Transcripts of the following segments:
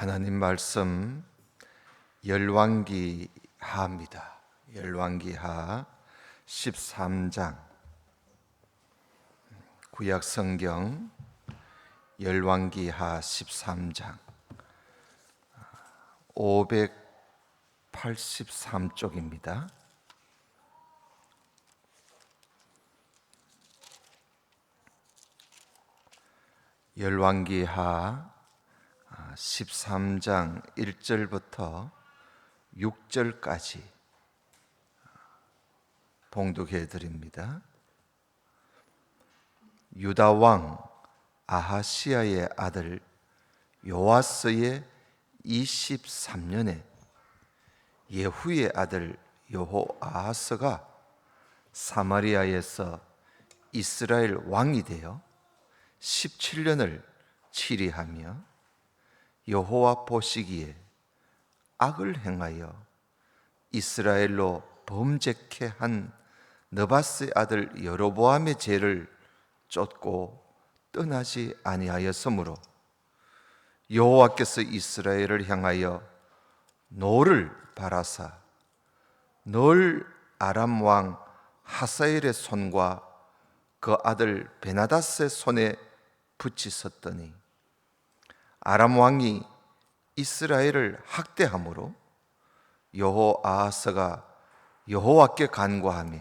하나님 말씀 열왕기하입니다. 열왕기하 13장, 구약성경 열왕기하 13장 583쪽입니다. 열왕기하 13장 1절부터 6절까지 봉독해 드립니다. 유다 왕 아하시야의 아들 요아스의 23년에 예후의 아들 여호아하스가 사마리아에서 이스라엘 왕이 되어 17년을 치리하며 여호와 보시기에 악을 행하여 이스라엘로 범죄케 한 느바스의 아들 여로보암의 죄를 쫓고 떠나지 아니하였으므로 여호와께서 이스라엘을 향하여 노를 바라사 늘 아람 왕 하사엘의 손과 그 아들 베나다스의 손에 붙이셨더니 아람 왕이 이스라엘을 학대함으로 여호아하스가 여호와께 간구하며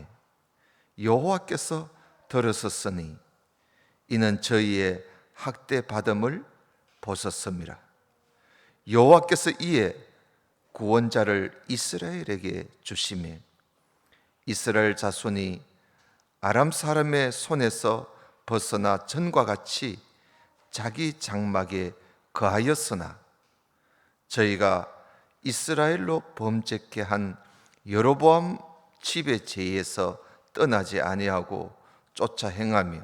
여호와께서 들으셨으니 이는 저희의 학대받음을 보셨습니다. 여호와께서 이에 구원자를 이스라엘에게 주시며 이스라엘 자손이 아람 사람의 손에서 벗어나 전과 같이 자기 장막에 거하였으나 저희가 이스라엘로 범죄케 한 여로보암 집의 죄에서 떠나지 아니하고 쫓아 행하며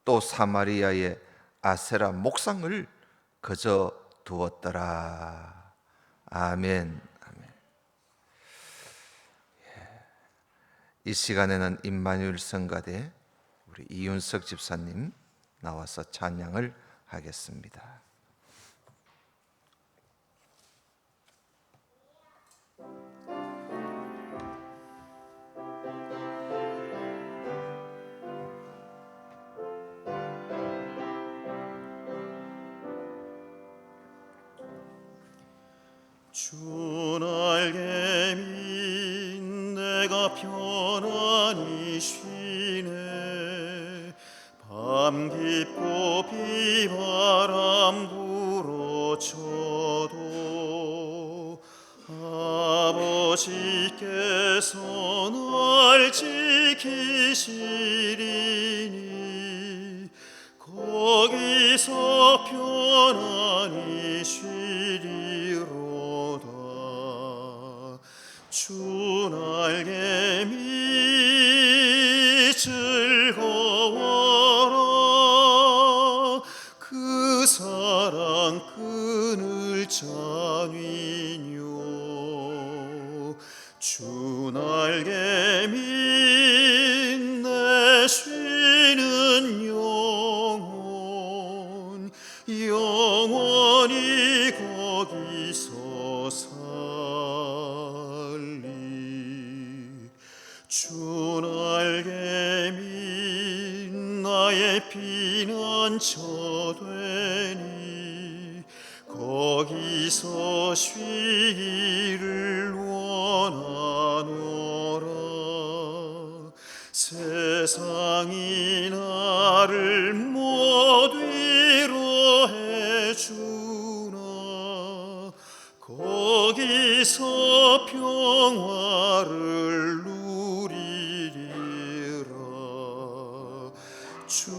또 사마리아의 아세라 목상을 거저 두었더라. 아멘. 아멘. 이 시간에는 임마누엘 성가대 우리 이윤석 집사님 나와서 찬양을 하겠습니다. 주 날개미 내가 편안히 쉬네 밤 깊고 비바람 불어쳐도 아버지께서 날 지키시리니 거기서 편안히 쉬리로다. 주 날개미 즐거워라 그 사랑 그늘 잔위뇨. 주 날개미 내 쉬는 영혼 영원히 거기서 살리. 주 날개미 나의 피난처 되니 거기서 쉬기를 원하노라. 세상이 나를 못 위로해주나 거기서 평화를 누리리라. 주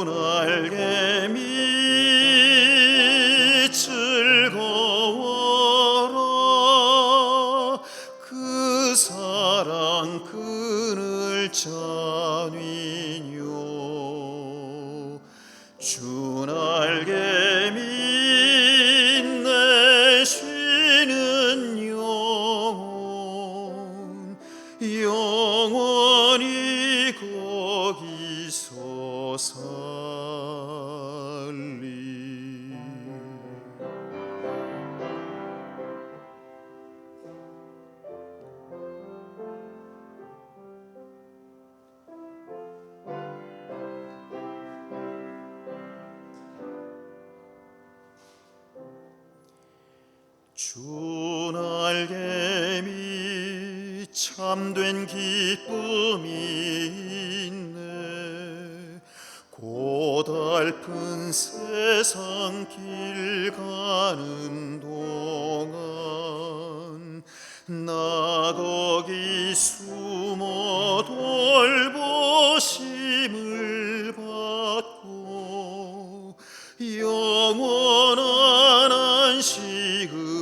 날개미 즐거워라 그 사랑 그늘 잔위뇨. 주 날개미 내 쉬는 영혼 주 날개미 참된 기쁨이 있네. 고달픈 세상 길 가는 동안 나 거기 숨어 돌보심을 받고 영원한 안식을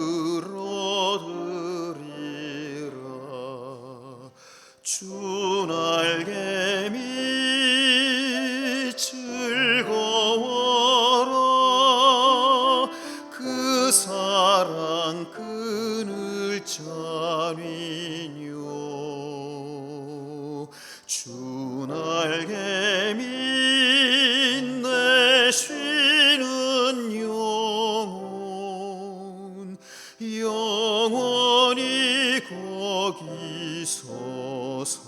얻으리라. 주 날개미 즐거워라. 그 사랑 그늘 자위뇨. 주 날개미 내 쉬는 영혼 영원히 거기서 살리.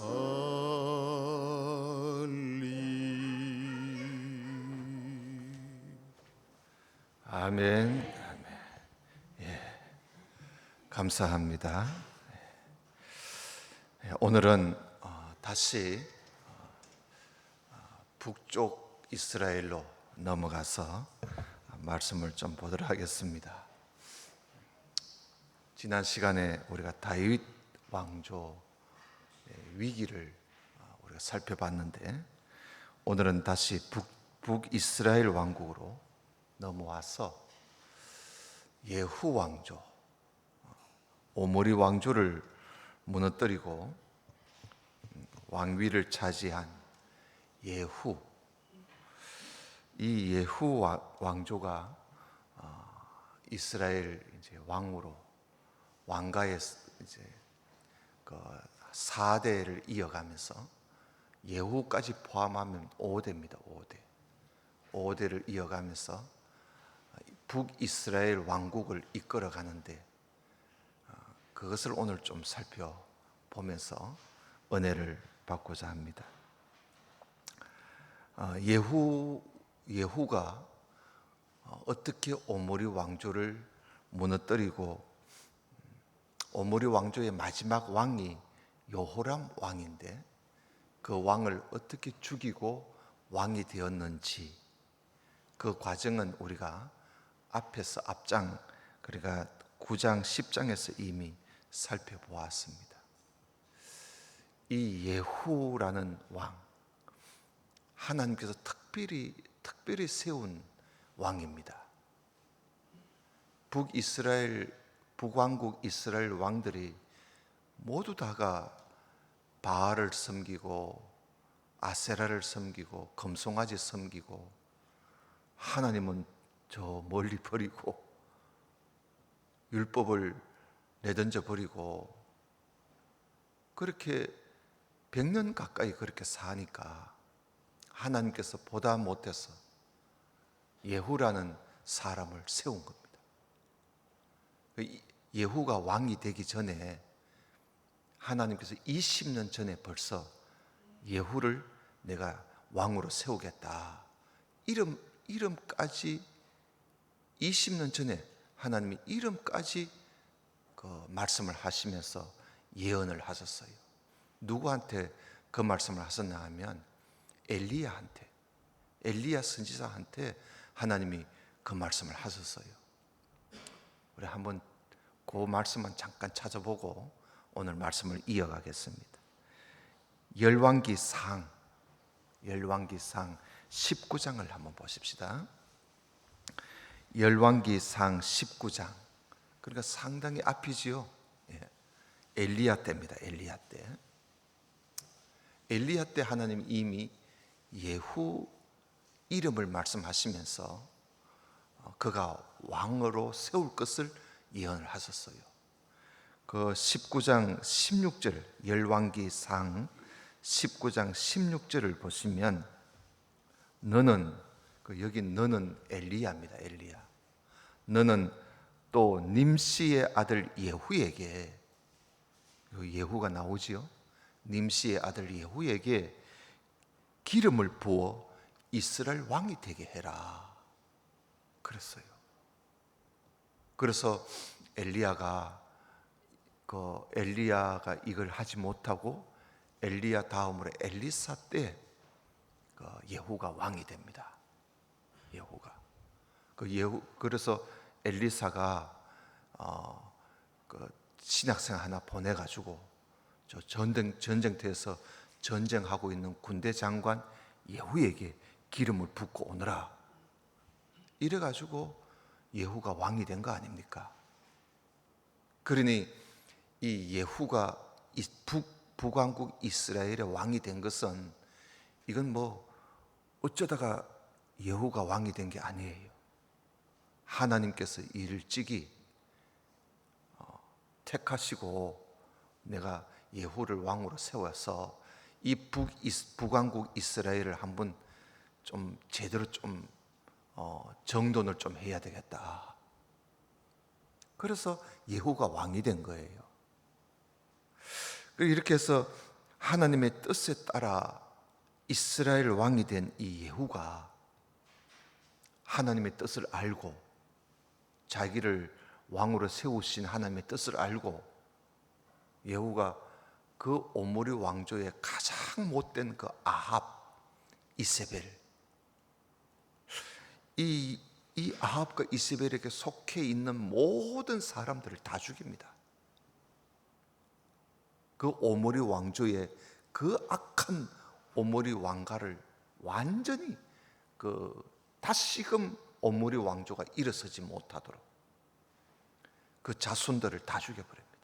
아멘. 감사합니다. 오늘은 다시 북쪽 이스라엘로 넘어가서 말씀을 좀 보도록 하겠습니다. 지난 시간에 우리가 다윗 왕조의 위기를 우리가 살펴봤는데, 오늘은 다시 북이스라엘 왕국으로 넘어와서 예후 왕조, 오므리 왕조를 무너뜨리고 왕위를 차지한 예후, 이 예후 왕조가 이스라엘 이제 왕으로 왕가의 이제 그 4대를 이어가면서 예후까지 포함하면 5대입니다. 5대를 이어가면서 북이스라엘 왕국을 이끌어 가는데, 그것을 오늘 좀 살펴보면서 은혜를 받고자 합니다. 예후가 어떻게 오므리 왕조를 무너뜨리고, 오므리 왕조의 마지막 왕이 여호람 왕인데 그 왕을 어떻게 죽이고 왕이 되었는지, 그 과정은 우리가 앞에서 앞장, 그러니까 9장 10장에서 이미 살펴보았습니다. 이 예후라는 왕, 하나님께서 특별히 세운 왕입니다. 북왕국 이스라엘 왕들이 모두 다가 바알을 섬기고 아세라를 섬기고 금송아지 섬기고, 하나님은 저 멀리 버리고 율법을 내던져 버리고, 그렇게 100년 가까이 그렇게 사니까 하나님께서 보다 못해서 예후라는 사람을 세운 겁니다. 예후가 왕이 되기 전에 하나님께서 20년 전에 벌써 예후를 내가 왕으로 세우겠다, 이름까지 20년 전에 하나님이 이름까지 그 말씀을 하시면서 예언을 하셨어요. 누구한테 그 말씀을 하셨나 하면 엘리야 선지자한테 하나님이 그 말씀을 하셨어요. 우리 한번 그 말씀만 잠깐 찾아보고 오늘 말씀을 이어가겠습니다. 열왕기상 19장을 한번 보십시다. 열왕기상 19장, 그러니까 상당히 앞이지요. 엘리야 때입니다. 엘리야 때 하나님 이미 예후 이름을 말씀하시면서 그가 왕으로 세울 것을 예언을 하셨어요. 그 19장 16절, 열왕기상 19장 16절을 보시면, 너는, 여기 너는 엘리야입니다. 엘리야. 너는 또 님시의 아들 예후에게, 예후가 나오지요. 님시의 아들 예후에게 기름을 부어 이스라엘 왕이 되게 해라 그랬어요. 그래서 엘리야가 이걸 하지 못하고 엘리야 다음으로 엘리사 때 예후가 왕이 됩니다. 예후가 그래서 엘리사가 신학생 하나 보내가지고 저 전쟁터에서 전쟁하고 있는 군대 장관 예후에게 기름을 붓고 오너라. 이래가지고 예후가 왕이 된 거 아닙니까? 그러니 이 예후가 북왕국 이스라엘의 왕이 된 것은 이건 뭐 어쩌다가 예후가 왕이 된 게 아니에요. 하나님께서 일찍이 택하시고 내가 예후를 왕으로 세워서 이 북왕국 이스라엘을 한번 좀 제대로 좀 정돈을 좀 해야 되겠다. 그래서 예후가 왕이 된 거예요. 이렇게 해서 하나님의 뜻에 따라 이스라엘 왕이 된 이 예후가 하나님의 뜻을 알고 자기를 왕으로 세우신 하나님의 뜻을 알고 예후가 그 오므리 왕조의 가장 못된 그 아합, 이세벨, 이 아합과 이세벨에게 속해 있는 모든 사람들을 다 죽입니다. 그 오므리 왕조의 그 악한 오므리 왕가를 완전히 다시금 오므리 왕조가 일어서지 못하도록 그 자손들을 다 죽여버립니다.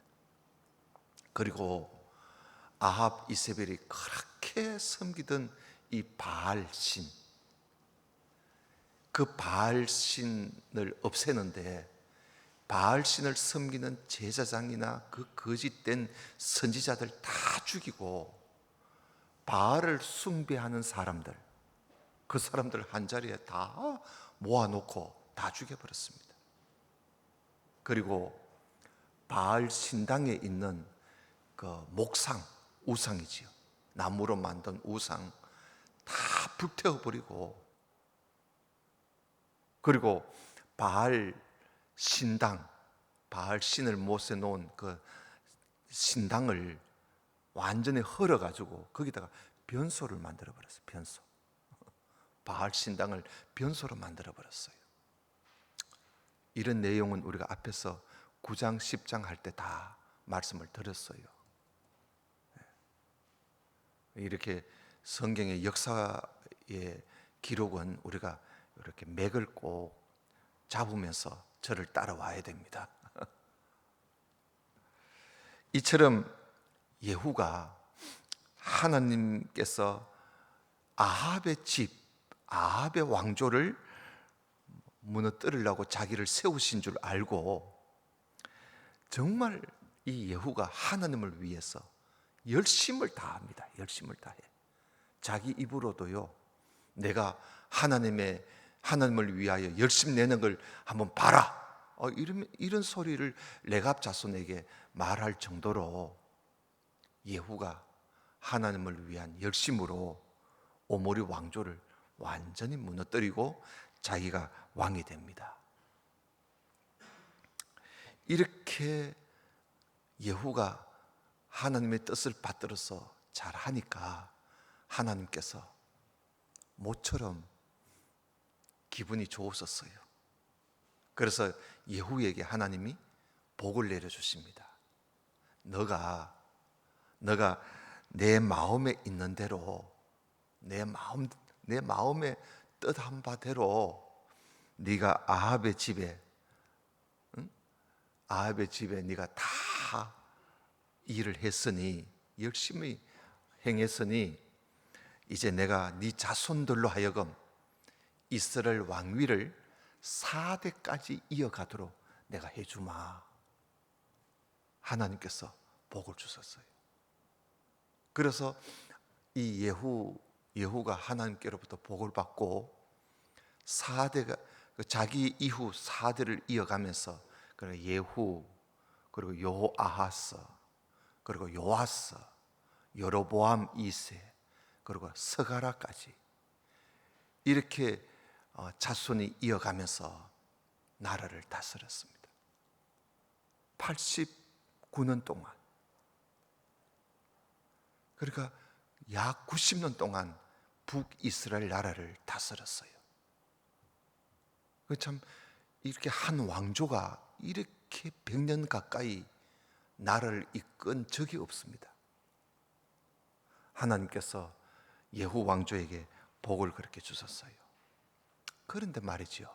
그리고 아합, 이세벨이 그렇게 섬기던 이 바알신, 그 바알신을 없애는데 바알신을 섬기는 제사장이나 그 거짓된 선지자들 다 죽이고 바알을 숭배하는 사람들, 그 사람들 한자리에 다 모아놓고 다 죽여버렸습니다. 그리고 바알 신당에 있는 그 목상, 우상이지요. 나무로 만든 우상 다 불태워버리고, 그리고 바알 신당, 바알 신을 모셔놓은 그 신당을 완전히 헐어가지고 거기다가 변소를 만들어버렸어요. 변소. 바알 신당을 변소로 만들어버렸어요. 이런 내용은 우리가 앞에서 9장, 10장 할 때 다 말씀을 드렸어요. 이렇게 성경의 역사의 기록은 우리가 이렇게 맥을 꼭 잡으면서 저를 따라와야 됩니다. 이처럼 예후가 하나님께서 아합의 집, 아합의 왕조를 무너뜨리려고 자기를 세우신 줄 알고 정말 이 예후가 하나님을 위해서 열심을 다합니다. 열심을 다해. 자기 입으로도요, 내가 하나님을 위하여 열심 내는 걸 한번 봐라. 이런 소리를 레갑 자손에게 말할 정도로 예후가 하나님을 위한 열심으로 오므리 왕조를 완전히 무너뜨리고 자기가 왕이 됩니다. 이렇게 예후가 하나님의 뜻을 받들어서 잘하니까 하나님께서 모처럼 기분이 좋으셨어요. 그래서 예후에게 하나님이 복을 내려주십니다. 너가 내 마음에 있는 대로, 내 마음에 뜻한 바대로 네가 아합의 집에 네가 다 일을 했으니, 열심히 행했으니 이제 내가 네 자손들로 하여금 이스라엘 왕위를 4대까지 이어가도록 내가 해주마. 하나님께서 복을 주셨어요. 그래서 이 예후가 하나님께로부터 복을 받고 4대가 자기 이후 4대를 이어가면서 예후, 그리고 여호아하스, 그리고 요아스, 여로보암 2세, 그리고 스가랴까지 이렇게 자손이 이어가면서 나라를 다스렸습니다. 89년 동안, 그러니까 약 90년 동안 북이스라엘 나라를 다스렸어요. 참 이렇게 한 왕조가 이렇게 100년 가까이 나라를 이끈 적이 없습니다. 하나님께서 예후 왕조에게 복을 그렇게 주셨어요. 그런데 말이죠,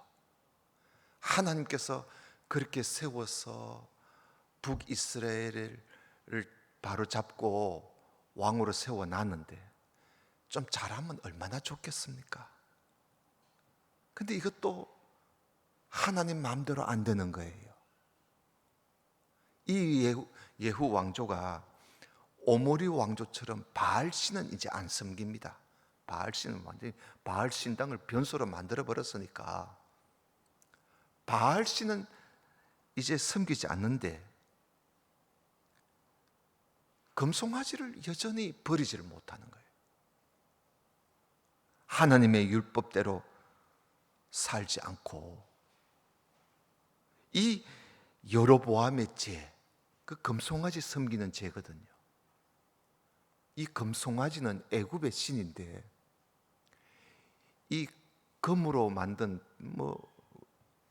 하나님께서 그렇게 세워서 북이스라엘을 바로 잡고 왕으로 세워놨는데 좀 잘하면 얼마나 좋겠습니까? 근데 이것도 하나님 마음대로 안 되는 거예요. 이 예후 왕조가 오므리 왕조처럼 바알신은 이제 안 섬깁니다. 바알신은 완전히 바알 신당을 변소로 만들어 버렸으니까 바알신은 이제 섬기지 않는데 금송아지를 여전히 버리지를 못하는 거예요. 하나님의 율법대로 살지 않고 이 여로보암의 죄, 그 금송아지 섬기는 죄거든요. 이 금송아지는 애굽의 신인데 이 금으로 만든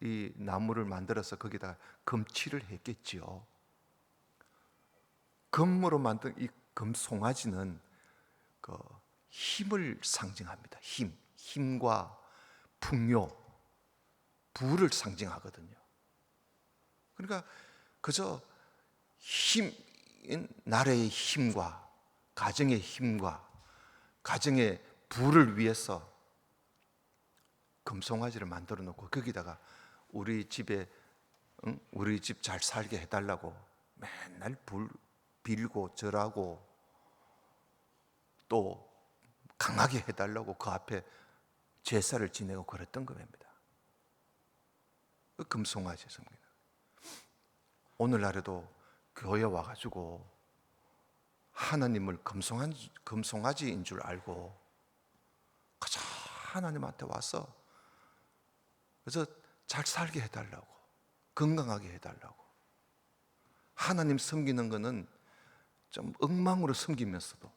이 나무를 만들어서 거기다 금칠을 했겠지요. 금으로 만든 이 금송아지는 그 힘을 상징합니다. 힘과 풍요, 부를 상징하거든요. 그러니까 그저 나라의 힘과 가정의 힘과 가정의 부를 위해서 금송아지를 만들어 놓고 거기다가 우리 집에 우리 집 잘 살게 해달라고 맨날 빌고 절하고 또 강하게 해달라고 그 앞에 제사를 지내고 그랬던 겁니다. 그 금송아지 섬기는. 오늘날에도 교회 와가지고 하나님을 금송아지인 줄 알고 그저 하나님한테 와서 그래서 잘 살게 해달라고, 건강하게 해달라고. 하나님 섬기는 거는 좀 엉망으로 섬기면서도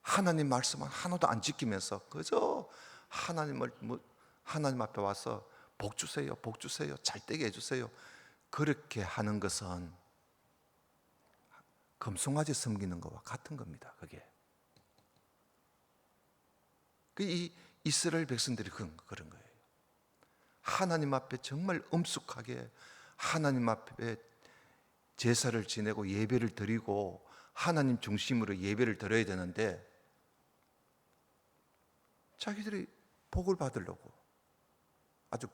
하나님 말씀은 하나도 안 지키면서 그저 하나님 앞에 와서 복 주세요, 복 주세요, 잘 되게 해주세요, 그렇게 하는 것은 금송아지 섬기는 것과 같은 겁니다. 그게 이 이스라엘 백성들이 그런 거예요. 하나님 앞에 정말 엄숙하게 하나님 앞에 제사를 지내고 예배를 드리고 하나님 중심으로 예배를 드려야 되는데 자기들이 복을 받으려고 아주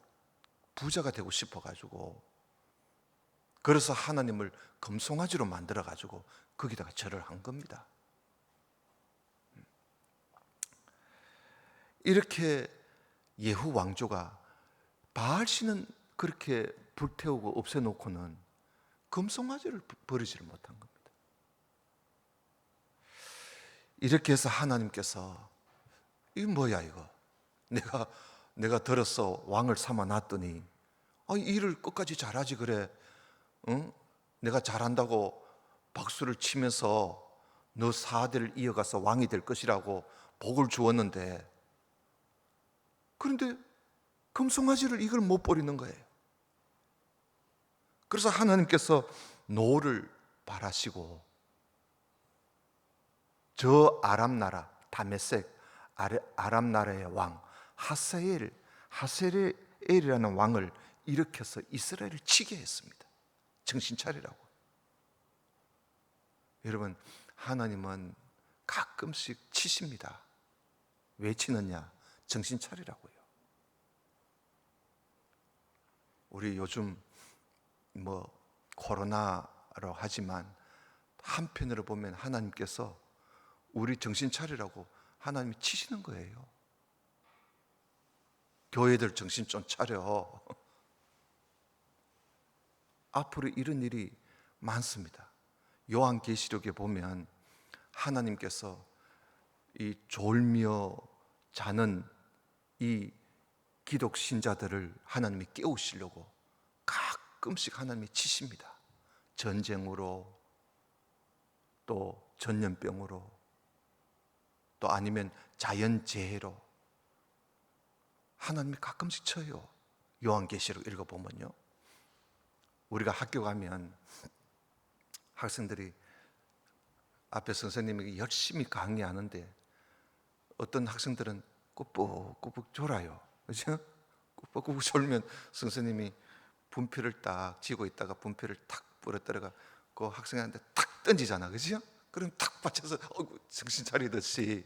부자가 되고 싶어가지고 그래서 하나님을 금송아지로 만들어가지고 거기다가 절을 한 겁니다. 이렇게 예후 왕조가 바알신은 그렇게 불태우고 없애놓고는 금송아지를 버리지를 못한 겁니다. 이렇게 해서 하나님께서 이거 뭐야 이거 내가 들어서 왕을 삼아 놨더니 일을 끝까지 잘하지 그래, 응? 내가 잘한다고 박수를 치면서 너 사대를 이어가서 왕이 될 것이라고 복을 주었는데 그런데 금송아지를 이걸 못 버리는 거예요. 그래서 하나님께서 노를 발하시고 저 아람 나라 다메섹 아람 나라의 왕 하세엘이라는 왕을 일으켜서 이스라엘을 치게 했습니다. 정신 차리라고. 여러분, 하나님은 가끔씩 치십니다. 왜 치느냐? 정신 차리라고요. 우리 요즘 코로나로 하지만 한편으로 보면 하나님께서 우리 정신 차리라고 하나님이 치시는 거예요. 교회들 정신 좀 차려. 앞으로 이런 일이 많습니다. 요한계시록에 보면 하나님께서 이 졸며 자는 이 기독 신자들을 하나님이 깨우시려고 가끔씩 하나님이 치십니다. 전쟁으로, 또 전염병으로, 또 아니면 자연재해로 하나님이 가끔씩 쳐요. 요한계시록 읽어보면요, 우리가 학교 가면 학생들이 앞에 선생님에게 열심히 강의하는데 어떤 학생들은 꾸벅꾸벅 졸아요. 그죠? 꾸벅꾸벅 졸면 선생님이 분필을 딱 쥐고 있다가 분필을 탁 부러뜨려가 그 학생한테 탁 던지잖아. 그죠? 그럼 탁 받쳐서 정신 차리듯이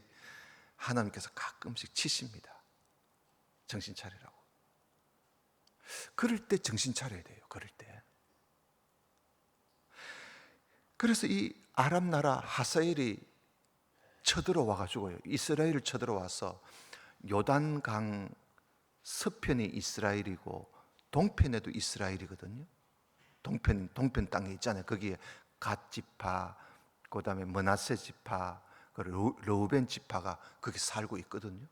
하나님께서 가끔씩 치십니다. 정신 차리라고. 그럴 때 정신 차려야 돼요. 그럴 때. 그래서 이 아람 나라 하사엘이 쳐들어와 가지고요, 이스라엘을 쳐들어와서 요단강 서편이 이스라엘이고 동편에도 이스라엘이거든요. 동편 땅에 있잖아요. 거기에 갓 지파, 그다음에 므낫세 지파, 르우벤 지파가 거기 살고 있거든요.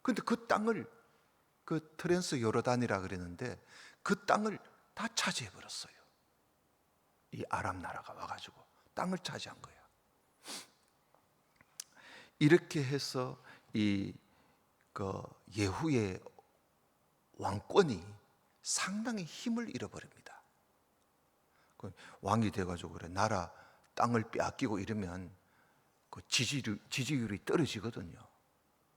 그런데 그 땅을, 그 트랜스 요르단이라 그랬는데 그 땅을 다 차지해 버렸어요. 이 아람 나라가 와가지고 땅을 차지한 거야. 이렇게 해서 예후의 왕권이 상당히 힘을 잃어버립니다. 왕이 돼가지고 그래, 나라 땅을 빼앗기고 이러면 그 지지율이 떨어지거든요.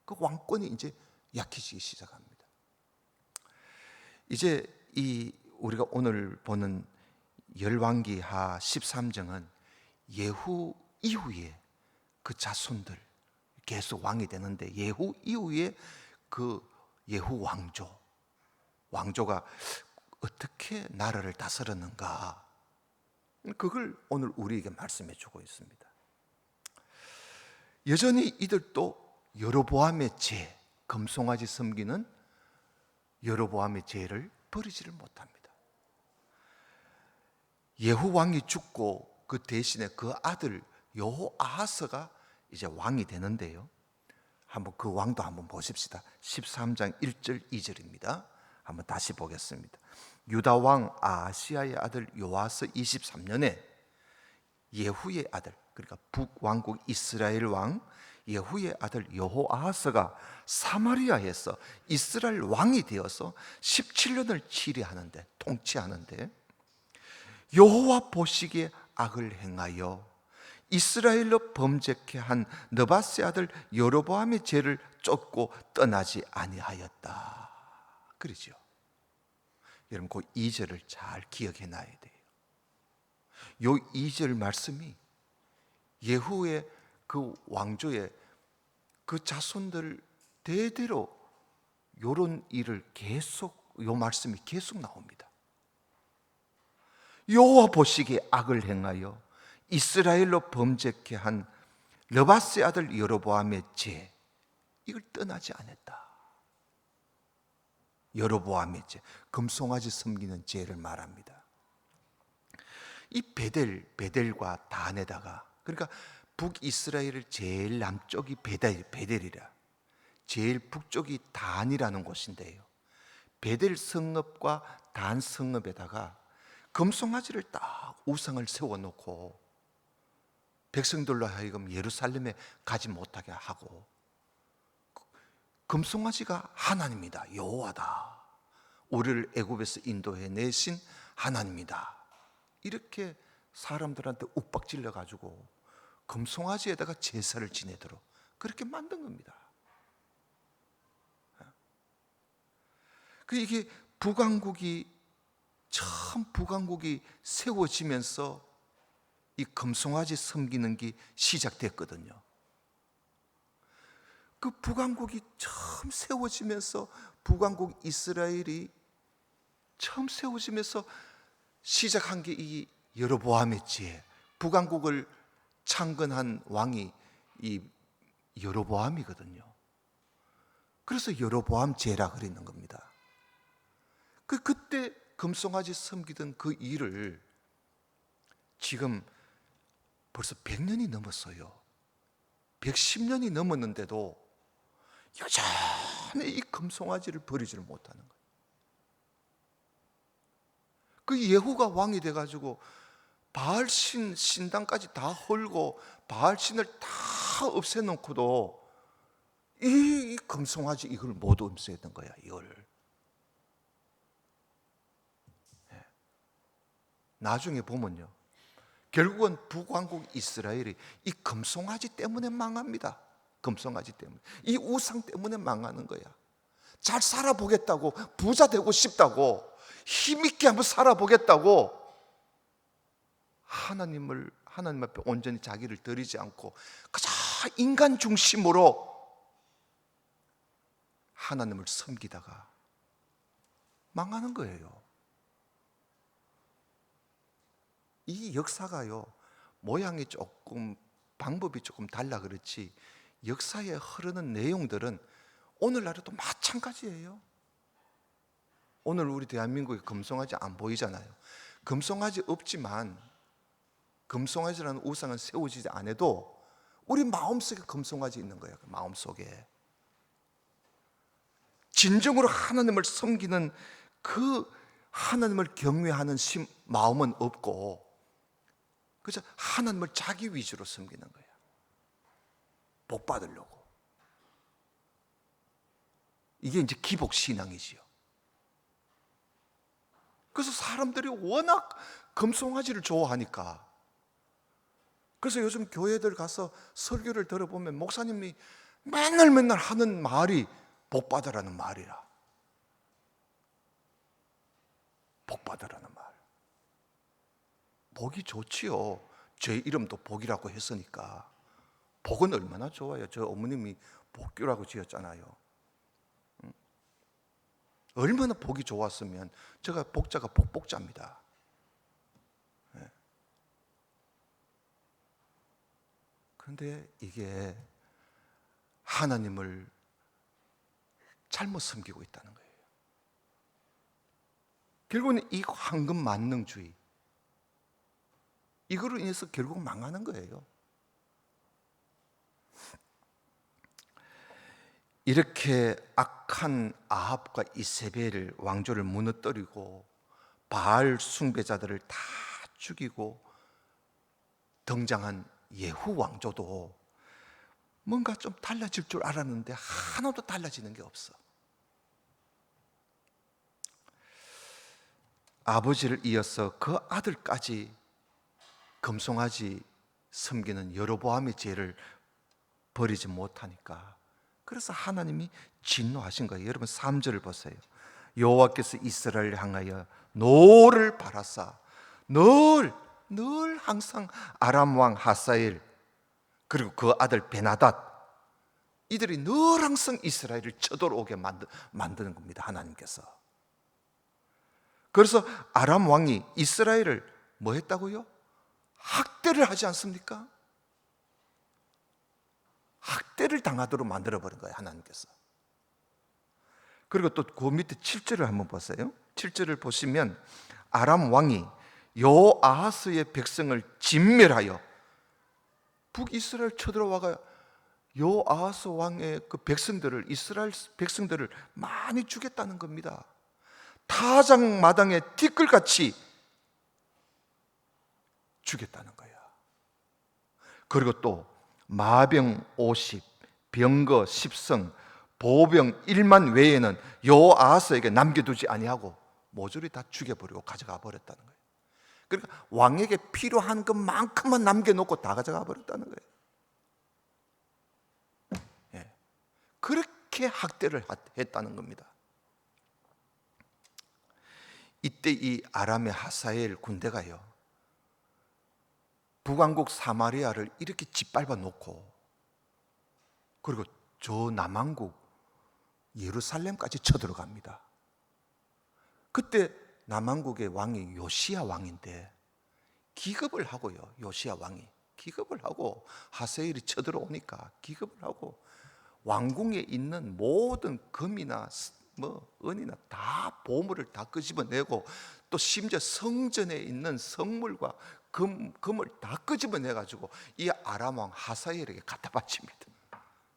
그 왕권이 이제 약해지기 시작합니다. 이제 우리가 오늘 보는 열왕기하 13장은 예후 이후에 그 자손들 계속 왕이 되는데, 예후 이후에 그 예후 왕조가 어떻게 나라를 다스렸는가, 그걸 오늘 우리에게 말씀해 주고 있습니다. 여전히 이들도 여로보암의 죄, 금송아지 섬기는 여로보암의 죄를 버리지를 못합니다. 예후 왕이 죽고 그 대신에 그 아들 여호아하스가 이제 왕이 되는데요, 한번 그 왕도 한번 보십시다. 13장 1절 2절입니다. 한번 다시 보겠습니다. 유다 왕 아하시야의 아들 요아스 23년에 예후의 아들, 그러니까 북왕국 이스라엘 왕 예후의 아들 여호아하스가 사마리아에서 이스라엘 왕이 되어서 17년을 치리하는데, 통치하는데, 여호와 보시기에 악을 행하여 이스라엘로 범죄케 한 느바세 아들 여로보암의 죄를 쫓고 떠나지 아니하였다. 그러죠. 여러분, 그 2절을 잘 기억해 놔야 돼요. 요 2절 말씀이 예후의 그 왕조의 그 자손들 대대로 요런 일을 계속, 요 말씀이 계속 나옵니다. 여호와 보시기에 악을 행하여 이스라엘로 범죄케 한 느바세 아들 여로보암의 죄, 이걸 떠나지 않았다. 여로보암의 죄, 금송아지 섬기는 죄를 말합니다. 이 베델과 단에다가, 그러니까 북이스라엘 제일 남쪽이 베델이라, 제일 북쪽이 단이라는 곳인데요, 베델 성읍과 단 성읍에다가 금송아지를 딱 우상을 세워놓고 백성들로 하여금 예루살렘에 가지 못하게 하고, 금송아지가 하나님이다, 여호와다, 우리를 애굽에서 인도해 내신 하나님이다, 이렇게 사람들한테 욱박질러 가지고 금송아지에다가 제사를 지내도록 그렇게 만든 겁니다. 이게 처음 북왕국이 세워지면서 이 금송아지 섬기는 게 시작됐거든요. 그 북왕국이 처음 세워지면서, 북왕국 이스라엘이 처음 세워지면서 시작한 게 이 여로보암의 죄, 북왕국을 창건한 왕이 이 여로보암이거든요. 그래서 여로보암 죄라 그러는 겁니다. 그때 금송아지 섬기던 그 일을 지금 벌써 100년이 넘었어요. 110년이 넘었는데도 여전히 이 금송아지를 버리지를 못하는 거예요. 그 예후가 왕이 돼가지고 바알 신당까지 다 헐고 바알 신을 다 없애놓고도 이 금송아지 이걸 못 없애던 거야. 이걸 나중에 보면요, 결국은 북왕국 이스라엘이 이 금송아지 때문에 망합니다. 금송아지 때문에, 이 우상 때문에 망하는 거야. 잘 살아보겠다고, 부자 되고 싶다고, 힘있게 한번 살아보겠다고 하나님 앞에 온전히 자기를 드리지 않고 그저 인간 중심으로 하나님을 섬기다가 망하는 거예요. 이 역사가요, 모양이 조금, 방법이 조금 달라 그렇지 역사에 흐르는 내용들은 오늘날에도 마찬가지예요. 오늘 우리 대한민국에 금송아지 안 보이잖아요. 금송아지 없지만, 금송아지라는 우상은 세우지 않아도 우리 마음속에 금송아지 있는 거예요. 그 마음속에 진정으로 하나님을 섬기는 그 하나님을 경외하는 마음은 없고, 그래서 하나님을 자기 위주로 섬기는 거예요. 복 받으려고. 이게 이제 기복 신앙이지요. 그래서 사람들이 워낙 금송아지를 좋아하니까, 그래서 요즘 교회들 가서 설교를 들어보면 목사님이 맨날 하는 말이 복 받으라는 말이라. 복 받으라는 말. 복이 좋지요. 제 이름도 복이라고 했으니까. 복은 얼마나 좋아요. 저 어머님이 복규라고 지었잖아요. 얼마나 복이 좋았으면. 제가 복자가 복복자입니다. 그런데 이게 하나님을 잘못 섬기고 있다는 거예요. 결국은 이 황금 만능주의, 이거로 인해서 결국 망하는 거예요. 이렇게 악한 아합과 이세벨 왕조를 무너뜨리고 바알 숭배자들을 다 죽이고 등장한 예후 왕조도 뭔가 좀 달라질 줄 알았는데 하나도 달라지는 게 없어. 아버지를 이어서 그 아들까지 금송아지 섬기는 여로보암의 죄를 버리지 못하니까, 그래서 하나님이 진노하신 거예요. 여러분 3절을 보세요. 여호와께서 이스라엘을 향하여 노를 바라사 늘 항상 아람 왕 하사엘 그리고 그 아들 베나닷, 이들이 늘 항상 이스라엘을 쳐들어오게 만드는 겁니다. 하나님께서. 그래서 아람 왕이 이스라엘을 뭐 했다고요? 학대를 하지 않습니까? 학대를 당하도록 만들어버린 거예요, 하나님께서. 그리고 또 그 밑에 7절을 한번 보세요. 7절을 보시면 아람 왕이 여아하스의 백성을 진멸하여, 북이스라엘 쳐들어와가 여아하스 왕의 그 백성들을, 이스라엘 백성들을 많이 죽였다는 겁니다. 타작마당에 티끌같이 죽였다는 거야. 그리고 또 마병 50, 병거 10성, 보병 1만 외에는 여호아하스에게 남겨두지 아니하고 모조리 다 죽여버리고 가져가 버렸다는 거예요. 그러니까 왕에게 필요한 것만큼만 남겨놓고 다 가져가 버렸다는 거예요. 예. 그렇게 학대를 했다는 겁니다. 이때 이 아람의 하사엘 군대가요, 북왕국 사마리아를 이렇게 짓밟아 놓고, 그리고 저 남왕국 예루살렘까지 쳐들어갑니다. 그때 남왕국의 왕이 요시야 왕인데 기겁을 하고요. 요시야 왕이 기겁을 하고, 하사엘이 쳐들어오니까 기겁을 하고 왕궁에 있는 모든 금이나 은이나 다 보물을 다 끄집어내고, 또 심지어 성전에 있는 성물과 금을 다 끄집어내가지고 이 아람 왕 하사엘에게 갖다 바칩니다.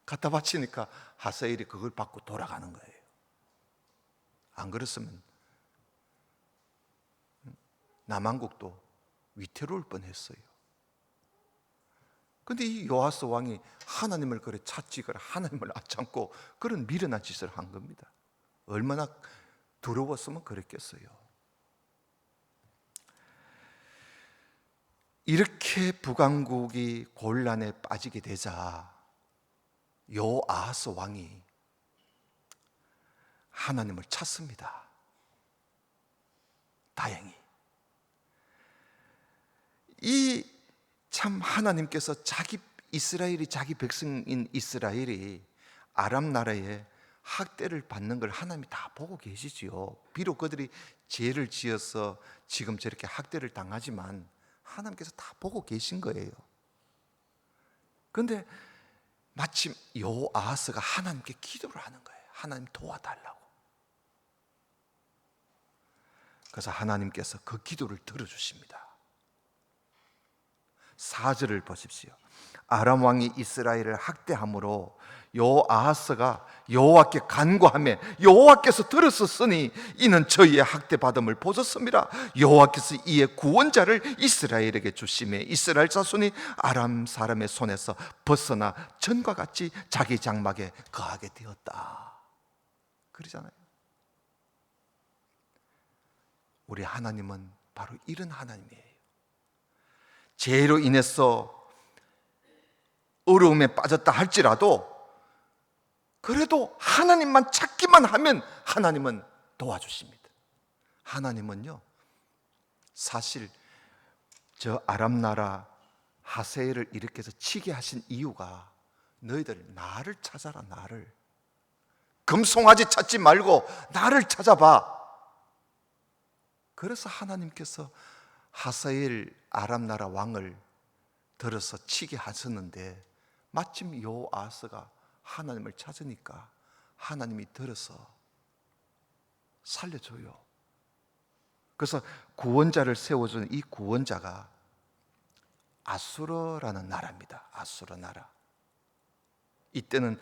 갖다 바치니까 하사엘이 그걸 받고 돌아가는 거예요. 안 그랬으면 남한국도 위태로울 뻔했어요. 근데 이 요아스 왕이 하나님을 그래 찾지, 그래 하나님을 아참고 그런 미련한 짓을 한 겁니다. 얼마나 두려웠으면 그랬겠어요. 이렇게 북왕국이 곤란에 빠지게 되자 요아스 왕이 하나님을 찾습니다. 다행히. 이 참 하나님께서 이스라엘이 자기 백성인 이스라엘이 아람 나라에 학대를 받는 걸 하나님이 다 보고 계시지요. 비록 그들이 죄를 지어서 지금 저렇게 학대를 당하지만 하나님께서 다 보고 계신 거예요. 그런데 마침 요아스가 하나님께 기도를 하는 거예요. 하나님 도와달라고. 그래서 하나님께서 그 기도를 들어주십니다. 4절을 보십시오. 아람 왕이 이스라엘을 학대함으로 요아하스가 여호와께 간구하며 여호와께서 들으셨으니 이는 저희의 학대받음을 보셨습니다. 여호와께서 이에 구원자를 이스라엘에게 주시매 이스라엘 자손이 아람 사람의 손에서 벗어나 전과 같이 자기 장막에 거하게 되었다. 그러잖아요. 우리 하나님은 바로 이런 하나님이에요. 죄로 인해서 어려움에 빠졌다 할지라도 그래도 하나님만 찾기만 하면 하나님은 도와주십니다. 하나님은요, 사실 저 아람 나라 하세엘을 일으켜서 치게 하신 이유가 너희들 나를 찾아라. 나를 금송아지 찾지 말고 나를 찾아봐. 그래서 하나님께서 하사엘 아람 나라 왕을 들어서 치게 하셨는데 마침 요아스가 하나님을 찾으니까 하나님이 들어서 살려줘요. 그래서 구원자를 세워준 이 구원자가 아수르라는 나라입니다. 아수르 나라. 이때는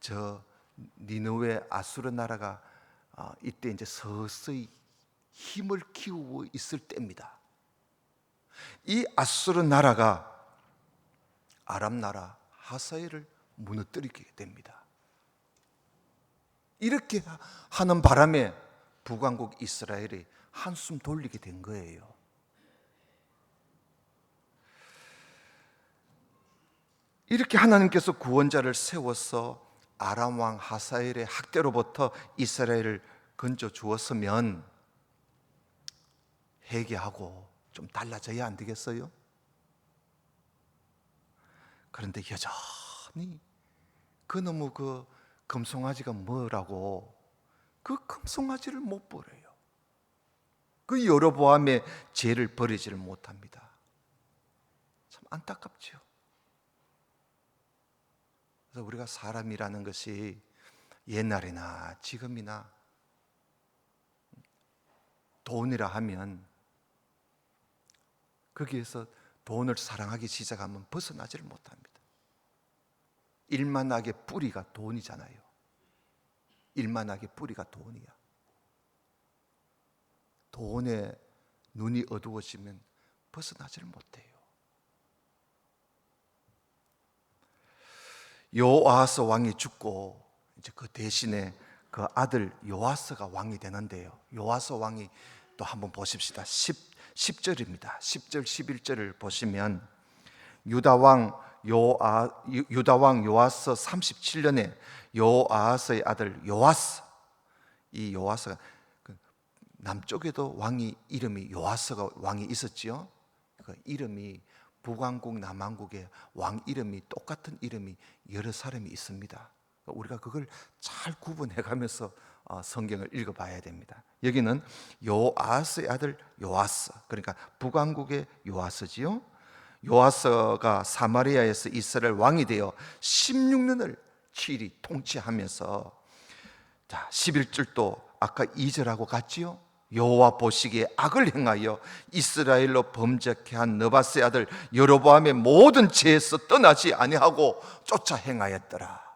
저 니느웨 아수르 나라가 이때 이제 서서히 힘을 키우고 있을 때입니다. 이 아수르 나라가 아람 나라 하사엘을 무너뜨리게 됩니다. 이렇게 하는 바람에 북왕국 이스라엘이 한숨 돌리게 된 거예요. 이렇게 하나님께서 구원자를 세워서 아람 왕 하사엘의 학대로부터 이스라엘을 건져 주었으면 회개하고 좀 달라져야 안 되겠어요? 그런데 여전히 그놈의 그 금송아지가 뭐라고 그 금송아지를 못 버려요. 그 여로보암의 죄를 버리지를 못합니다. 참 안타깝죠. 그래서 우리가 사람이라는 것이 옛날이나 지금이나 돈이라 하면 거기에서 돈을 사랑하기 시작하면 벗어나지를 못합니다. 일만하게 뿌리가 돈이잖아요. 일만하게 뿌리가 돈이야. 돈에 눈이 어두워지면 벗어나지를 못해요. 요아스 왕이 죽고 이제 그 대신에 그 아들 요아스가 왕이 되는데요. 요아스 왕이 또 한번 보십시다. 10절입니다. 10절 11절을 보시면 유다왕 요아스 37년에 요아스의 아들 요아스, 이 요아스가 남쪽에도 왕이 이름이 요아스가 왕이 있었지요. 그 이름이 북왕국 남왕국의 왕 이름이 똑같은 이름이 여러 사람이 있습니다. 우리가 그걸 잘 구분해가면서 성경을 읽어봐야 됩니다. 여기는 요아스의 아들 요아스, 그러니까 북왕국의 요아스지요. 요아스가 사마리아에서 이스라엘 왕이 되어 16년을 치리 통치하면서, 자 11절도 아까 2절하고 같지요. 여호와 보시기에 악을 행하여 이스라엘로 범죄케 한 느바스의 아들 여로보암의 모든 죄에서 떠나지 아니하고 쫓아 행하였더라.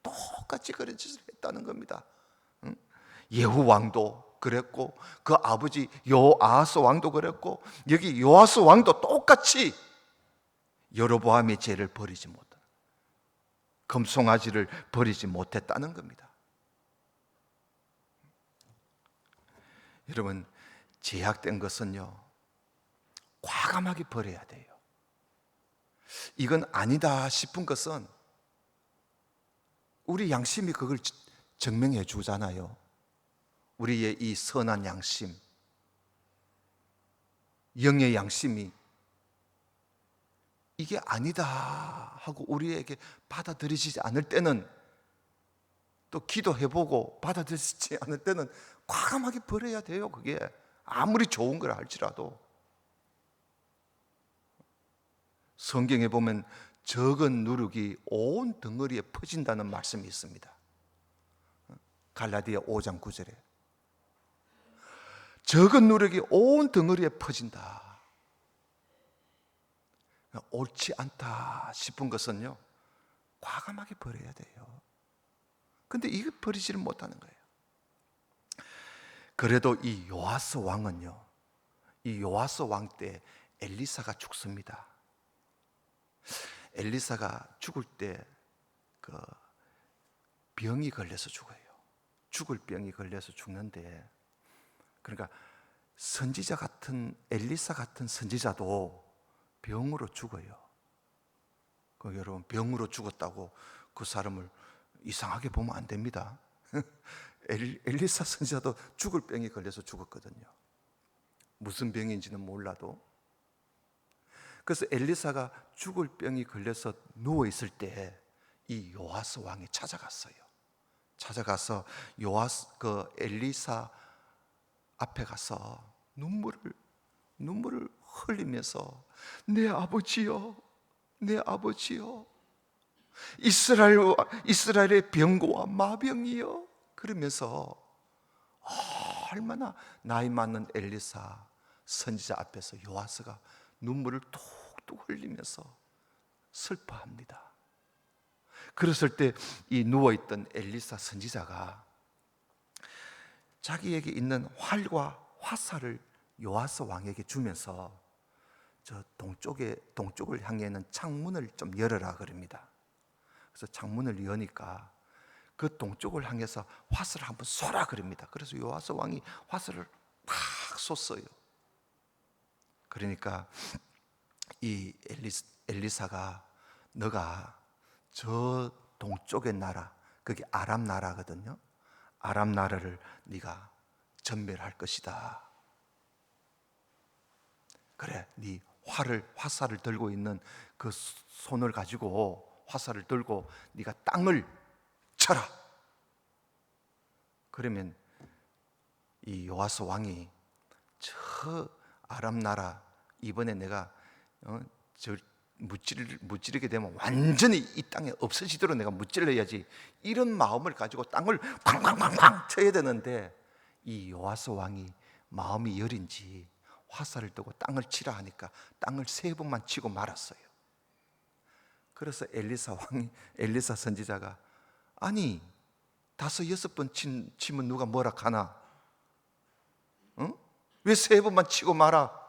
똑같이 그런 짓을 했다는 겁니다. 예후 왕도 그랬고 그 아버지 요아스 왕도 그랬고 여기 요아스 왕도 똑같이 여로보암의 죄를 버리지 못한, 금송아지를 버리지 못했다는 겁니다. 여러분, 제약된 것은요 과감하게 버려야 돼요. 이건 아니다 싶은 것은 우리 양심이 그걸 증명해 주잖아요. 우리의 이 선한 양심, 영의 양심이 이게 아니다 하고 우리에게 받아들이지 않을 때는, 또 기도해보고 받아들이지 않을 때는 과감하게 버려야 돼요. 그게 아무리 좋은 걸 할지라도. 성경에 보면 적은 누룩이 온 덩어리에 퍼진다는 말씀이 있습니다. 갈라디아 5장 9절에 적은 누룩이 온 덩어리에 퍼진다. 옳지 않다 싶은 것은요 과감하게 버려야 돼요. 근데 이거 버리지를 못하는 거예요. 그래도 이 요아스 왕은요, 이 요아스 왕 때 엘리사가 죽습니다. 엘리사가 죽을 때 그 병이 걸려서 죽어요. 죽을 병이 걸려서 죽는데, 그러니까 선지자 같은, 엘리사 같은 선지자도 병으로 죽어요. 여러분, 병으로 죽었다고 그 사람을 이상하게 보면 안 됩니다. 엘리사 선지자도 죽을 병이 걸려서 죽었거든요. 무슨 병인지는 몰라도. 그래서 엘리사가 죽을 병이 걸려서 누워 있을 때 이 요아스 왕이 찾아갔어요. 찾아가서 그 엘리사 앞에 가서 눈물을 흘리면서 내 아버지요, 내 아버지요, 이스라엘의 병고와 마병이요, 그러면서 얼마나 나이 많은 엘리사 선지자 앞에서 요아스가 눈물을 뚝뚝 흘리면서 슬퍼합니다. 그랬을 때 이 누워있던 엘리사 선지자가 자기에게 있는 활과 화살을 요아스 왕에게 주면서 저 동쪽을 향해 있는 창문을 좀 열어라 그럽니다. 그래서 창문을 여니까 그 동쪽을 향해서 화살을 한번 쏘라 그럽니다. 그래서 요아스 왕이 화살을 팍 쏘어요. 그러니까 이 엘리사가 너가 저 동쪽의 나라, 그게 아람 나라거든요. 아람 나라를 네가 전멸할 것이다. 그래, 네 화살을 들고 있는 그 손을 가지고 화살을 들고 네가 땅을 쳐라. 그러면 이 요아스 왕이 저 아람 나라, 이번에 내가 무찌르게 되면 완전히 이 땅에 없어지도록 내가 무찔러야지, 이런 마음을 가지고 땅을 쾅쾅쾅쾅 쳐야 되는데 이 요아스 왕이 마음이 여린지 화살을 들고 땅을 치라 하니까 땅을 3번만 치고 말았어요. 그래서 엘리사 선지자가 아니 5, 6번 치면 누가 뭐라 하나? 응? 왜 3번만 치고 말아?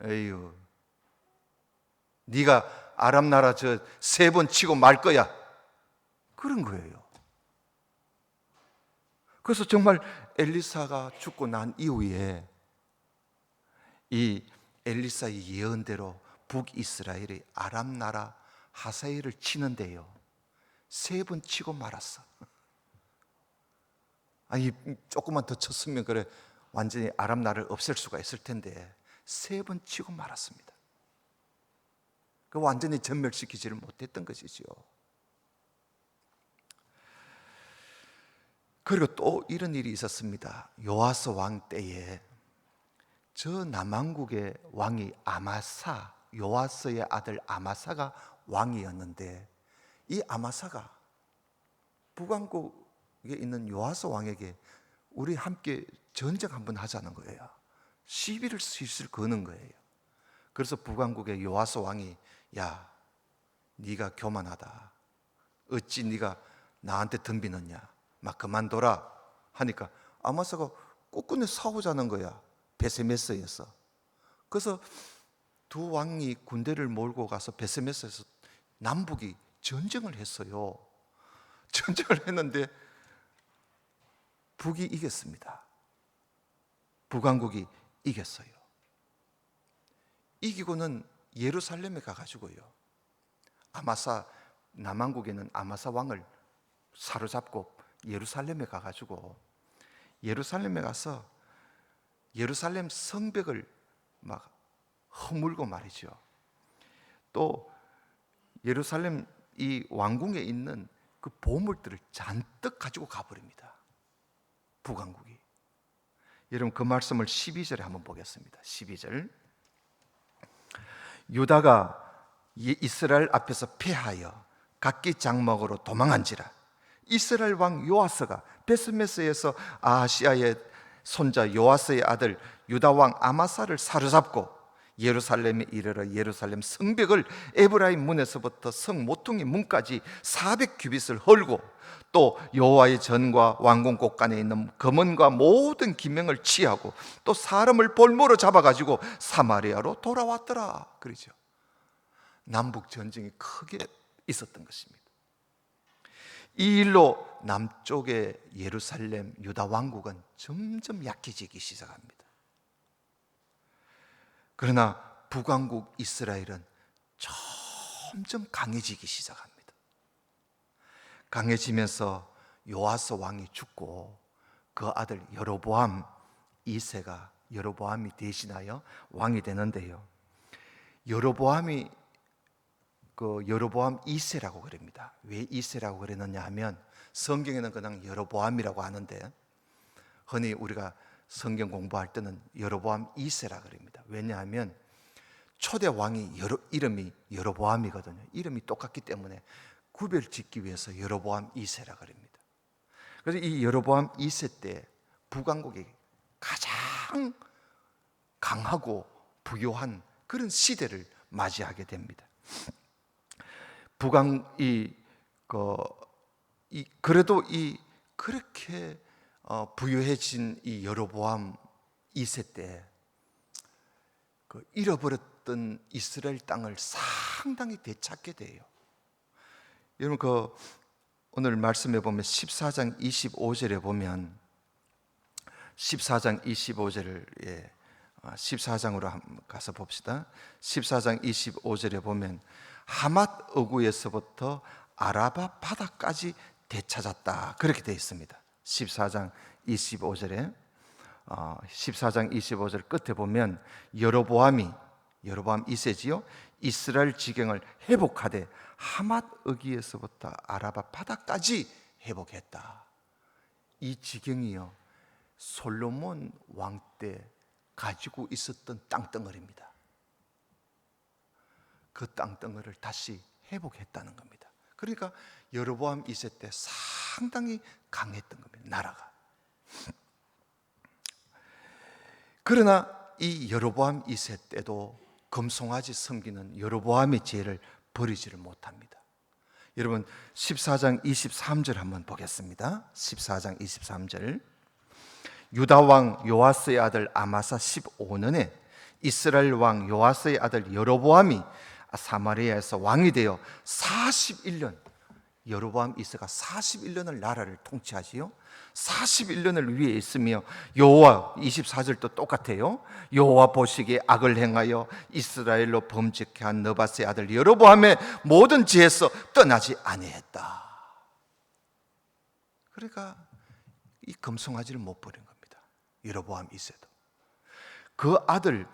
에휴, 네가 아람 나라 저 3번 치고 말 거야, 그런 거예요. 그래서 정말 엘리사가 죽고 난 이후에 이 엘리사의 예언대로 북이스라엘의 아람 나라 하사엘을 치는데요 3번 치고 말았어. 아니 조금만 더 쳤으면 그래 완전히 아람 나라를 없앨 수가 있을 텐데 3번 치고 말았습니다. 그 완전히 전멸시키지를 못했던 것이지요. 그리고 또 이런 일이 있었습니다. 요아스 왕 때에 저 남왕국의 왕이 아마사, 요아스의 아들 아마사가 왕이었는데 이 아마사가 북왕국에 있는 요아스 왕에게 우리 함께 전쟁 한번 하자는 거예요. 시비를 슬슬 거는 거예요. 그래서 북왕국의 요아스 왕이 야, 네가 교만하다. 어찌 네가 나한테 덤비느냐. 막 그만둬라 하니까 아마사가 ቁ끈히 싸우자는 거야. 베세메스에서. 그래서 두 왕이 군대를 몰고 가서 베세메스에서 남북이 전쟁을 했어요. 전쟁을 했는데 북이 이겼습니다. 북왕국이 이겼어요. 이기고는 예루살렘에 가가지고요, 아마사, 남왕국에는 아마사 왕을 사로잡고 예루살렘에 가가지고, 예루살렘에 가서 예루살렘 성벽을 막 허물고 말이죠. 또 예루살렘 이 왕궁에 있는 그 보물들을 잔뜩 가지고 가버립니다, 북왕국이. 여러분, 그 말씀을 12절에 한번 보겠습니다. 12절. 유다가 이스라엘 앞에서 패하여 각기 장막으로 도망한지라 이스라엘 왕 요아스가 베스메스에서 아하시아의 손자 요아스의 아들 유다 왕 아마사를 사로잡고 예루살렘에 이르러 예루살렘 성벽을 에브라임 문에서부터 성 모퉁이 문까지 400규빗을 헐고, 또 여호와의 전과 왕궁 곳간에 있는 금은과 모든 기명을 취하고, 또 사람을 볼모로 잡아가지고 사마리아로 돌아왔더라. 그러죠. 남북 전쟁이 크게 있었던 것입니다. 이 일로 남쪽의 예루살렘 유다 왕국은 점점 약해지기 시작합니다. 그러나 북왕국 이스라엘은 점점 강해지기 시작합니다. 강해지면서 요아스 왕이 죽고 그 아들 여로보암 2세가 여로보암이 대신하여 왕이 되는데요, 여로보암이 여로보암 2세라고 그럽니다. 왜 2세라고 그랬느냐 하면, 성경에는 그냥 여로보암이라고 하는데 흔히 우리가 성경 공부할 때는 여로보암 2세라 그럽니다. 왜냐하면 초대 왕이 이름이 여로보암이거든요. 이름이 똑같기 때문에 구별 짓기 위해서 여로보암 2세라 그럽니다. 그래서 이 여로보암 2세 때 북왕국이 가장 강하고 부요한 그런 시대를 맞이하게 됩니다. 그래도 그렇게 부유해진 이 여로보암 2세 때 잃어버렸던 이스라엘 땅을 상당히 되찾게 돼요. 여러분, 오늘 말씀해 보면 14장 25절에 보면, 14장 25절을 14장으로 가서 봅시다. 14장 25절에 보면 하맛 어구에서부터 아라바 바다까지 되찾았다, 그렇게 되어 있습니다. 14장 25절에 14장 25절 끝에 보면 여로보암 2세지요, 이스라엘 지경을 회복하되 하맛 어기에서부터 아라바 바다까지 회복했다. 이 지경이요, 솔로몬 왕 때 가지고 있었던 땅덩어리입니다. 그 땅덩어리를 다시 회복했다는 겁니다. 그러니까 여로보암 2세 때 상당히 강했던 겁니다, 나라가. 그러나 이 여로보암 2세 때도 금송아지 섬기는 여로보암의 죄를 버리지를 못합니다. 여러분, 14장 23절 한번 보겠습니다. 14장 23절. 유다 왕 요아스의 아들 아마사 15년에 이스라엘 왕 요아스의 아들 여로보암이 사마리아에서 왕이 되어 41년, 여로보암 2세가 41년을 나라를 통치하지요. 41년을 위에 있으며 여호와, 24절도 똑같아요. 여호와 보시기에 악을 행하여 이스라엘로 범죄케 한 느밧의 아들 여로보암의 모든 죄에서 떠나지 아니했다. 그러니까 이 금송아지를 못 버린 겁니다, 여로보암 2세도. 그 아들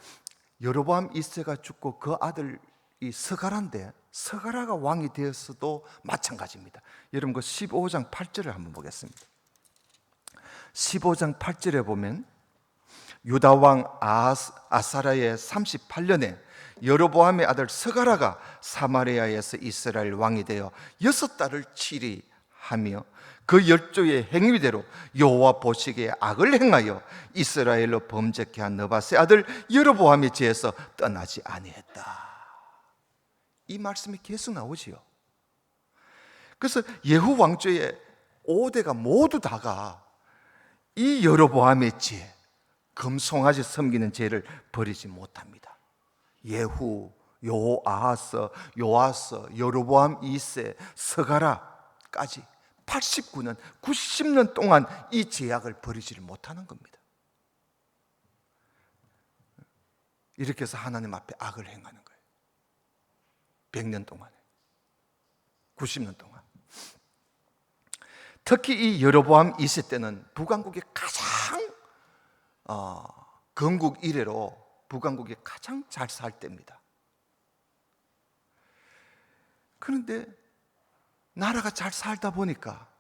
여로보암 2세가 죽고 그 아들 이 스가라인데, 스가라가 왕이 되었어도 마찬가지입니다. 여러분, 그 15장 8절을 한번 보겠습니다. 15장 8절에 보면 유다 왕 아사라의 38년에 여로보암의 아들 스가라가 사마리아에서 이스라엘 왕이 되어 6달을 치리하며 그 10조의 행위대로 여호와 보시기에 악을 행하여 이스라엘로 범죄케 한 느밧의 아들 여로보암의 죄에서 떠나지 아니했다. 이 말씀이 계속 나오지요. 그래서 예후 왕조의 5대가 모두 다가 이 여로보암의 죄, 금송아지 섬기는 죄를 버리지 못합니다. 예후, 요아하스, 요아스, 여로보암 2세, 스가라까지 89년, 90년 동안 이 죄악을 버리지를 못하는 겁니다. 이렇게 해서 하나님 앞에 악을 행하는 거예요. 100년 동안에, 90년 동안. 특히 이 여로보암 2세 때는 북왕국의 가장 건국 이래로 북왕국이 가장 잘 살 때입니다. 그런데 나라가 잘 살다 보니까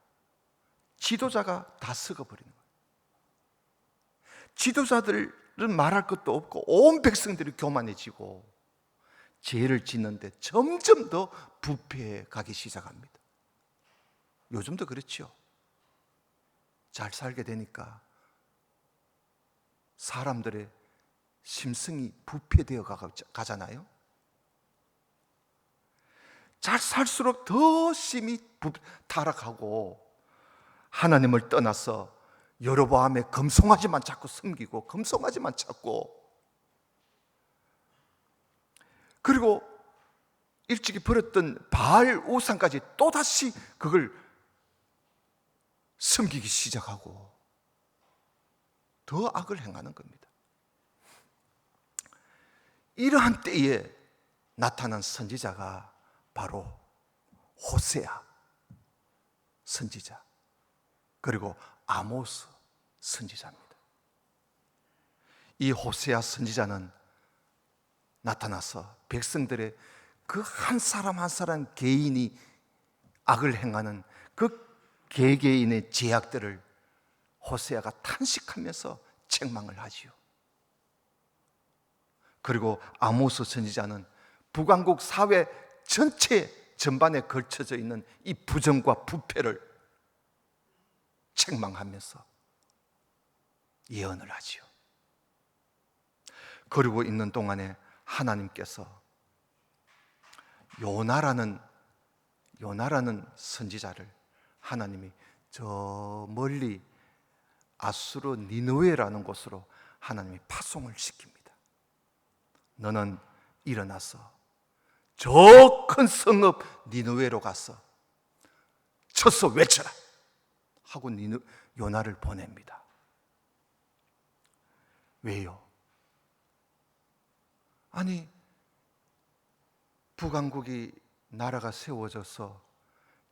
지도자가 다 썩어버리는 거예요. 지도자들은 말할 것도 없고 온 백성들이 교만해지고 죄를 짓는데 점점 더 부패해 가기 시작합니다. 요즘도 그렇죠. 잘 살게 되니까 사람들의 심성이 부패되어 가잖아요. 잘 살수록 더 심히 타락하고 하나님을 떠나서 여로보암의 금송아지만 자꾸 섬기고 금송아지만 찾고, 그리고 일찍이 버렸던 바알 우상까지 또다시 그걸 섬기기 시작하고 더 악을 행하는 겁니다. 이러한 때에 나타난 선지자가 바로 호세아 선지자, 그리고 아모스 선지자입니다. 이 호세아 선지자는 나타나서 백성들의 그 한 사람 한 사람 개인이 악을 행하는 그 개개인의 죄악들을 호세아가 탄식하면서 책망을 하지요. 그리고 아모스 선지자는 북왕국 사회 전체 전반에 걸쳐져 있는 이 부정과 부패를 책망하면서 예언을 하지요. 그러고 있는 동안에 하나님께서 요나라는 선지자를 하나님이 저 멀리 아수르 니느웨라는 곳으로 하나님이 파송을 시킵니다. 너는 일어나서 저 큰 성읍 니느웨로 가서 쳐서 외쳐라 하고 요나를 보냅니다. 왜요? 아니, 북왕국이 나라가 세워져서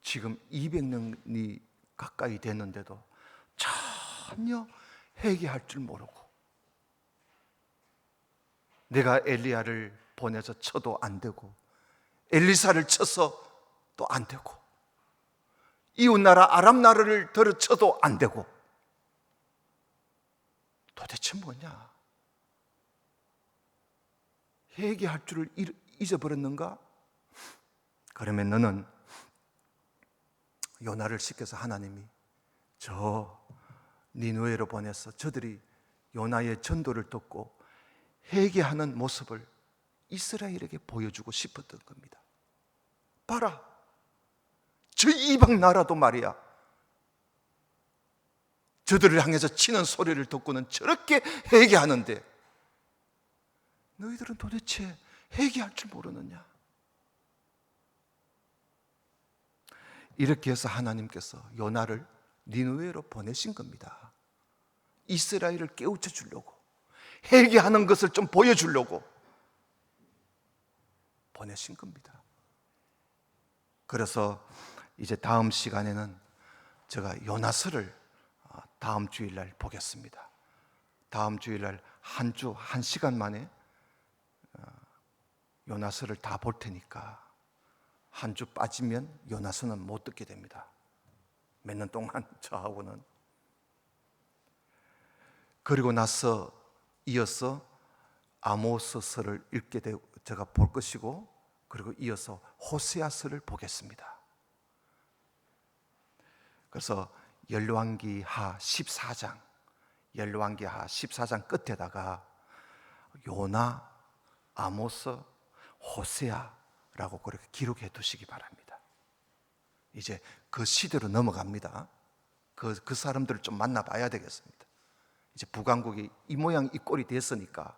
지금 200년이 가까이 됐는데도 전혀 회개할 줄 모르고, 내가 엘리야를 보내서 쳐도 안 되고 엘리사를 쳐서 또 안 되고 이웃나라 아람 나라를 들어쳐도 안 되고, 도대체 뭐냐? 회개할 줄을 잊어버렸는가? 그러면 너는 요나를 시켜서 하나님이 저 니느웨로 보내서 저들이 요나의 전도를 듣고 회개하는 모습을 이스라엘에게 보여주고 싶었던 겁니다. 봐라, 저 이방 나라도 말이야, 저들을 향해서 치는 소리를 듣고는 저렇게 회개하는데 너희들은 도대체 회개할 줄 모르느냐? 이렇게 해서 하나님께서 요나를 니느웨로 보내신 겁니다. 이스라엘을 깨우쳐 주려고, 회개하는 것을 좀 보여주려고 보내신 겁니다. 그래서 이제 다음 시간에는 제가 요나서를 다음 주일날 보겠습니다. 다음 주일날 한 주 1시간 만에 요나서를 다 볼 테니까 한 주 빠지면 요나서는 못 듣게 됩니다. 몇 년 동안 저하고는. 그리고 나서 이어서 아모스서를 읽게 되고 제가 볼 것이고, 그리고 이어서 호세아서를 보겠습니다. 그래서 열왕기하 14장, 열왕기하 14장 끝에다가 요나, 아모스, 호세아라고 그렇게 기록해 두시기 바랍니다. 이제 그 시대로 넘어갑니다. 그 그 사람들을 좀 만나봐야 되겠습니다. 이제 북왕국이 이 모양 이 꼴이 됐으니까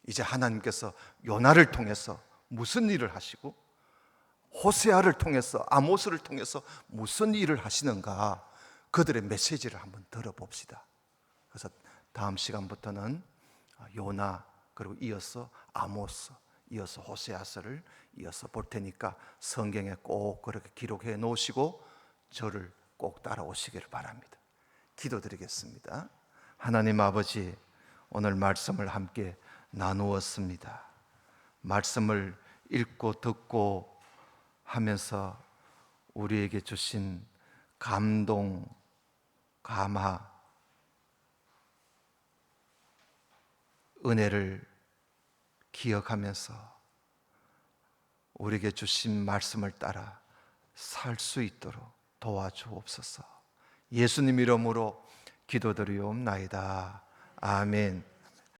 이제 하나님께서 요나를 통해서 무슨 일을 하시고 호세아를 통해서 아모스를 통해서 무슨 일을 하시는가, 그들의 메시지를 한번 들어봅시다. 그래서 다음 시간부터는 요나, 그리고 이어서 아모스, 이어서 호세아서를 이어서 볼 테니까 성경에 꼭 그렇게 기록해 놓으시고 저를 꼭 따라오시기를 바랍니다. 기도드리겠습니다. 하나님 아버지, 오늘 말씀을 함께 나누었습니다. 말씀을 읽고 듣고 하면서 우리에게 주신 감동, 감화, 은혜를 기억하면서 우리에게 주신 말씀을 따라 살 수 있도록 도와주옵소서. 예수님 이름으로 기도드리옵나이다. 아멘.